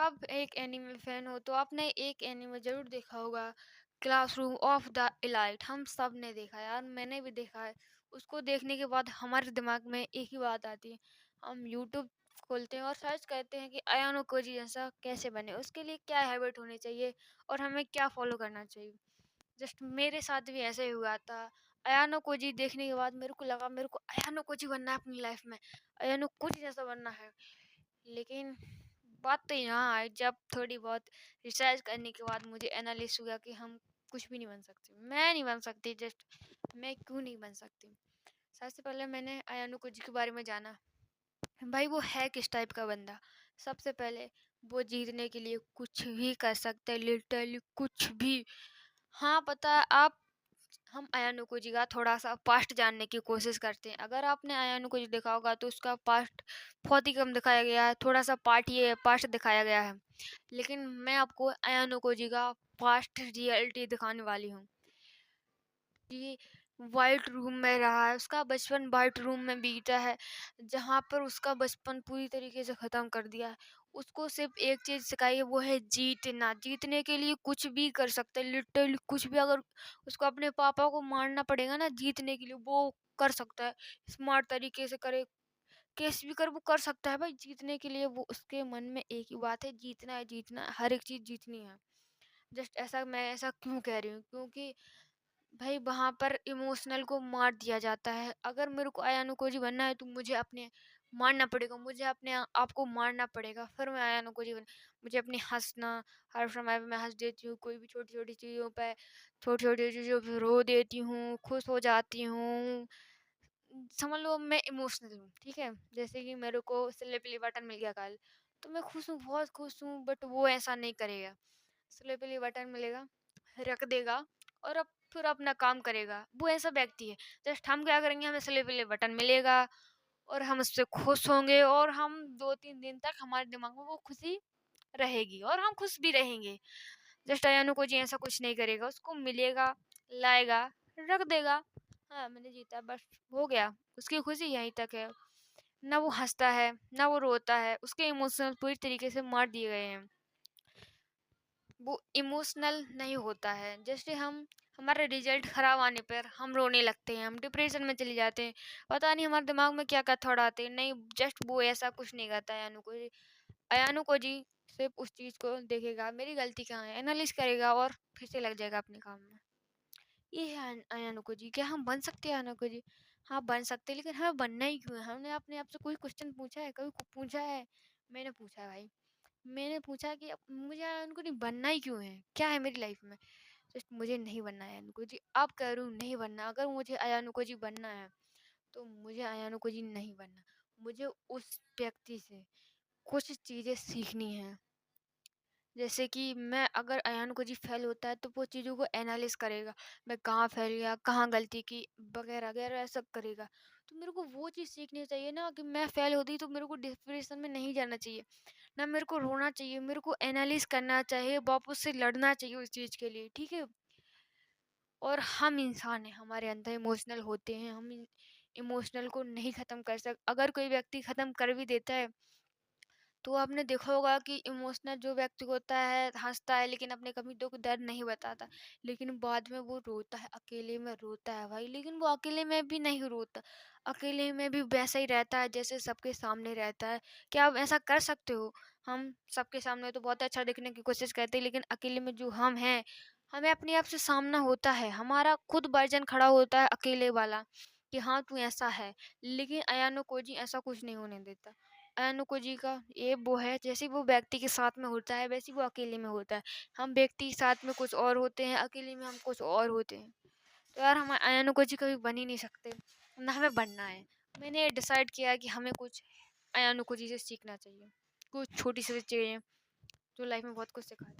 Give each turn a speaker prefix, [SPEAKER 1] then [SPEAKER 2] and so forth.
[SPEAKER 1] आप एक anime fan हो तो आपने एक एनीमे ज़रूर देखा होगा, क्लासरूम ऑफ द एलाइट। हम सब ने देखा है यार, मैंने भी देखा है। उसको देखने के बाद हमारे दिमाग में एक ही बात आती है, हम यूट्यूब खोलते हैं और सर्च करते हैं कि अयानो कोजी जैसा कैसे बने, उसके लिए क्या हैबिट होनी चाहिए और हमें क्या फॉलो करना चाहिए। जस्ट मेरे साथ भी ऐसे ही हुआ था। अयानो कोजी देखने के बाद मेरे को लगा मेरे को अयानो कोजी बनना है अपनी लाइफ में, अयानो कोजी जैसा बनना है। लेकिन बात तो यहाँ आई जब थोड़ी बहुत रिसर्च करने के बाद मुझे एनालिस हुआ कि हम कुछ भी नहीं बन सकते, मैं नहीं बन सकती। जस्ट मैं क्यों नहीं बन सकती? सबसे पहले मैंने अयानो कोजी के बारे में जाना। भाई वो है किस टाइप का बंदा? सबसे पहले वो जीतने के लिए कुछ भी कर सकते हैं, लिटरली कुछ भी। हाँ पता है आप, हम अयानो कोजी का थोड़ा सा पास्ट जानने की कोशिश करते हैं। अगर आपने अयानो कोजी देखा होगा तो उसका पास्ट बहुत ही कम दिखाया गया है, थोड़ा सा पास्ट दिखाया गया है। लेकिन मैं आपको अयानो कोजी का पास्ट रियलिटी दिखाने वाली हूँ। ये वाइट रूम में रहा है, उसका बचपन वाइट रूम में बीता है, जहाँ पर उसका बचपन पूरी तरीके से ख़त्म कर दिया है। उसको सिर्फ एक चीज़ सिखाई है, वो है जीतना। जीतने के लिए कुछ भी कर सकता है, लिटरली कुछ भी। अगर उसको अपने पापा को मारना पड़ेगा ना जीतने के लिए, वो कर सकता है। स्मार्ट तरीके से करे, कैसे भी कर वो कर सकता है भाई जीतने के लिए। वो उसके मन में एक ही बात है, जीतना है, जीतना है, हर एक चीज़ जीतनी है। जस्ट ऐसा मैं ऐसा क्यों कह रही हूँ, क्योंकि भाई वहाँ पर इमोशनल को मार दिया जाता है। अगर मेरे को अयानो कोजी बनना है तो मुझे अपने मारना पड़ेगा, मुझे अपने आप को मारना पड़ेगा, फिर मैं अयानो कोजी बन। मुझे अपनी हंसना, हर समय पे मैं हंस देती हूँ, कोई भी छोटी छोटी चीज़ों पे, छोटी छोटी चीज़ों पे रो देती हूँ, खुश हो जाती हूँ। समझ लो मैं इमोशनल हूँ, ठीक है। जैसे कि मेरे को स्लिपली बटन मिल गया कल, तो मैं खुश हूँ, बहुत खुश हूँ। बट वो ऐसा नहीं करेगा। स्लिपली बटन मिलेगा, रख देगा और अब फिर अपना काम करेगा। वो ऐसा व्यक्ति है। जस्ट हम क्या करेंगे, हमें स्लिपली बटन मिलेगा और हम उससे खुश होंगे और हम 2-3 दिन तक हमारे दिमाग में वो खुशी रहेगी और हम खुश भी रहेंगे। जस्ट अयानो को जी ऐसा कुछ नहीं करेगा, उसको मिलेगा, लाएगा, रख देगा। हाँ मैंने जीता, बस हो गया। उसकी खुशी यहीं तक है। ना वो हंसता है, ना वो रोता है, उसके इमोशंस पूरी तरीके से मार दिए गए हैं। वो इमोशनल नहीं होता है। जैसे हम, हमारा रिजल्ट ख़राब आने पर हम रोने लगते हैं, हम डिप्रेशन में चले जाते हैं। पता नहीं हमारे दिमाग में क्या क्या थॉट आते हैं। नहीं, जस्ट वो ऐसा कुछ नहीं करता है। अयानु को जी सिर्फ उस चीज़ को देखेगा, मेरी गलती कहाँ है, एनालिस करेगा और फिर से लग जाएगा अपने काम में। ये है अयानु को जी। क्या हम बन सकते हैं अयानु को जी? हाँ बन सकते हैं, लेकिन हमें बनना ही क्यों है? हमने अपने आप से कोई क्वेश्चन पूछा है, कभी पूछा है? मैंने पूछा है भाई। मैंने पूछा कि अब मुझे उनको नहीं बनना ही क्यों है, क्या है मेरी लाइफ में? जस्ट मुझे नहीं बनना है अयानुको जी। अब कह रही हूँ नहीं बनना। अगर मुझे अयानुको जी बनना है तो मुझे अयानुको जी नहीं बनना। मुझे उस व्यक्ति से कुछ चीज़ें सीखनी हैं। जैसे कि मैं, अगर अयानुको जी फेल होता है तो वो चीज़ों को एनालिस करेगा, मैं कहाँ फेल गया, कहाँ गलती की, वगैरह वगैरह ऐसा करेगा। तो मेरे को वो चीज़ सीखनी चाहिए ना कि मैं फेल होती तो मेरे को डिप्रेशन में नहीं जाना चाहिए, ना मेरे को रोना चाहिए, मेरे को एनालिस करना चाहिए, वापस से लड़ना चाहिए उस चीज़ के लिए, ठीक है। और हम इंसान हैं, हमारे अंदर इमोशनल होते हैं, हम इमोशनल को नहीं ख़त्म कर सक। अगर कोई व्यक्ति ख़त्म कर भी देता है तो आपने देखा होगा कि इमोशनल जो व्यक्ति होता है हंसता है, लेकिन अपने कभी दुख दर्द नहीं बताता, लेकिन बाद में वो रोता है, अकेले में रोता है भाई। लेकिन वो अकेले में भी नहीं रोता, अकेले में भी वैसा ही रहता है जैसे सबके सामने रहता है। क्या आप ऐसा कर सकते हो? हम सबके सामने तो बहुत अच्छा दिखने की कोशिश करते हैं, लेकिन अकेले में जो हम हैं, हमें अपने आप से सामना होता है, हमारा खुद वर्जन खड़ा होता है अकेले वाला कि हाँ तू ऐसा है। लेकिन अयानो कोजी ऐसा कुछ नहीं होने देता। अयानुको जी का ये वो है, जैसे वो व्यक्ति के साथ में होता है वैसे वो अकेले में होता है। हम व्यक्ति के साथ में कुछ और होते हैं, अकेले में हम कुछ और होते हैं। तो यार हम अयानुको जी कभी बन ही नहीं सकते, ना हमें बनना है। मैंने डिसाइड किया कि हमें कुछ अयानुको जी से सीखना चाहिए, कुछ छोटी सी चीज़ें जो लाइफ में बहुत कुछ सिखा दें।